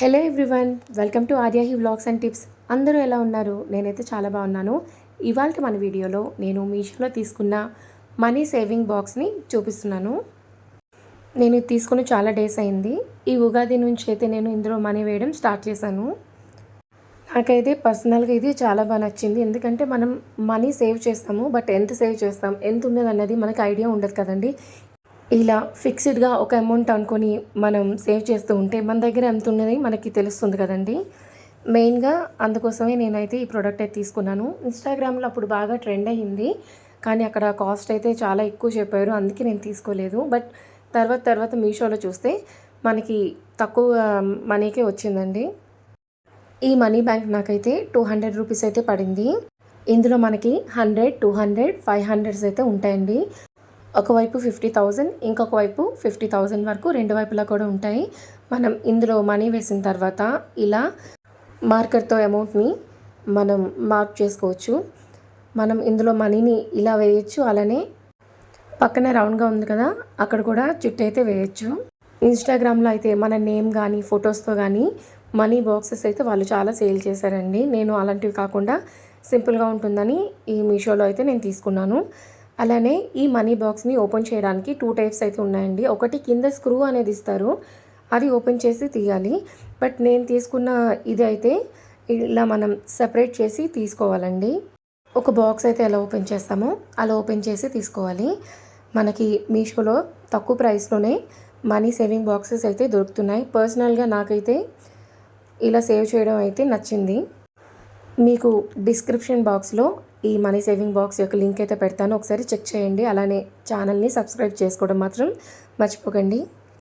Hello everyone, welcome to Aryahi vlogs and tips. అందరూ ఎలా ఉన్నారు? నేనైతే చాలా బాగున్నాను. ఇవాళ మన వీడియోలో నేను మీషోలో తీసుకున్న మనీ సేవింగ్ బాక్స్ని చూపిస్తున్నాను. నేను తీసుకుని చాలా డేస్ అయింది. ఈ ఉగాది నుంచి అయితే నేను ఇందులో మనీ వేయడం స్టార్ట్ చేశాను. నాకైతే పర్సనల్గా ఇది చాలా బాగా నచ్చింది. ఎందుకంటే మనం మనీ సేవ్ చేస్తాము, బట్ ఎంత సేవ్ చేస్తాం, ఎంత ఉన్నది అన్నది మనకు ఐడియా ఉండదు కదండి. ఇలా ఫిక్స్డ్‌గా ఒక అమౌంట్ అనుకొని మనం సేవ్ చేస్తూ ఉంటే మన దగ్గర ఎంత ఉన్నది మనకి తెలుస్తుంది కదండీ. మెయిన్‌గా అందుకోసమే నేనైతే ఈ ప్రోడక్ట్ అయితే తీసుకున్నాను. ఇన్‌స్టాగ్రామ్‌లో అప్పుడు బాగా ట్రెండ్ అయ్యింది. కానీ అక్కడ కాస్ట్ అయితే చాలా ఎక్కువ చెప్పారు. అందుకే నేను తీసుకోలేదు. బట్ తర్వాత మీషోలో చూస్తే మనకి తక్కువ మనీకే వచ్చిందండి. ఈ మనీ బ్యాంక్ నాకైతే 200 రూపీస్ అయితే పడింది. ఇందులో మనకి 100, 200, 500 అయితే ఉంటాయండి. ఒకవైపు 50,000, ఇంకొక వైపు 50,000 వరకు రెండు వైపులా కూడా ఉంటాయి. మనం ఇందులో మనీ వేసిన తర్వాత ఇలా మార్కర్తో అమౌంట్ని మనం మార్క్ చేసుకోవచ్చు. మనం ఇందులో మనీని ఇలా వేయచ్చు. అలానే పక్కన రౌండ్గా ఉంది కదా, అక్కడ కూడా చుట్టూ అయితే వేయచ్చు. ఇన్స్టాగ్రామ్లో అయితే మన నేమ్ కానీ ఫొటోస్తో కానీ మనీ బాక్సెస్ అయితే వాళ్ళు చాలా సేల్ చేశారండి. నేను అలాంటివి కాకుండా సింపుల్గా ఉంటుందని ఈ మీషోలో అయితే నేను తీసుకున్నాను. అలానే ఈ మనీ బాక్స్ని ఓపెన్ చేయడానికి 2 టైప్స్ అయితే ఉన్నాయండి. ఒకటి కింద స్క్రూ అనేది ఇస్తారు, అది ఓపెన్ చేసి తీయాలి. బట్ నేను తీసుకున్న ఇది అయితే ఇలా మనం సెపరేట్ చేసి తీసుకోవాలండి. ఒక బాక్స్ అయితే ఎలా ఓపెన్ చేస్తామో అలా ఓపెన్ చేసి తీసుకోవాలి. మనకి మీషోలో తక్కువ ప్రైస్లోనే మనీ సేవింగ్ బాక్సెస్ అయితే దొరుకుతున్నాయి. పర్సనల్గా నాకైతే ఇలా సేవ్ చేయడం అయితే నచ్చింది. మీకు డిస్క్రిప్షన్ బాక్స్లో ఈ మనీ సేవింగ్ బాక్స్ యొక్క లింక్ అయితే పెడతాను, ఒకసారి చెక్ చేయండి. అలానే ఛానల్ని సబ్స్క్రైబ్ చేసుకోవడం మాత్రం మర్చిపోకండి.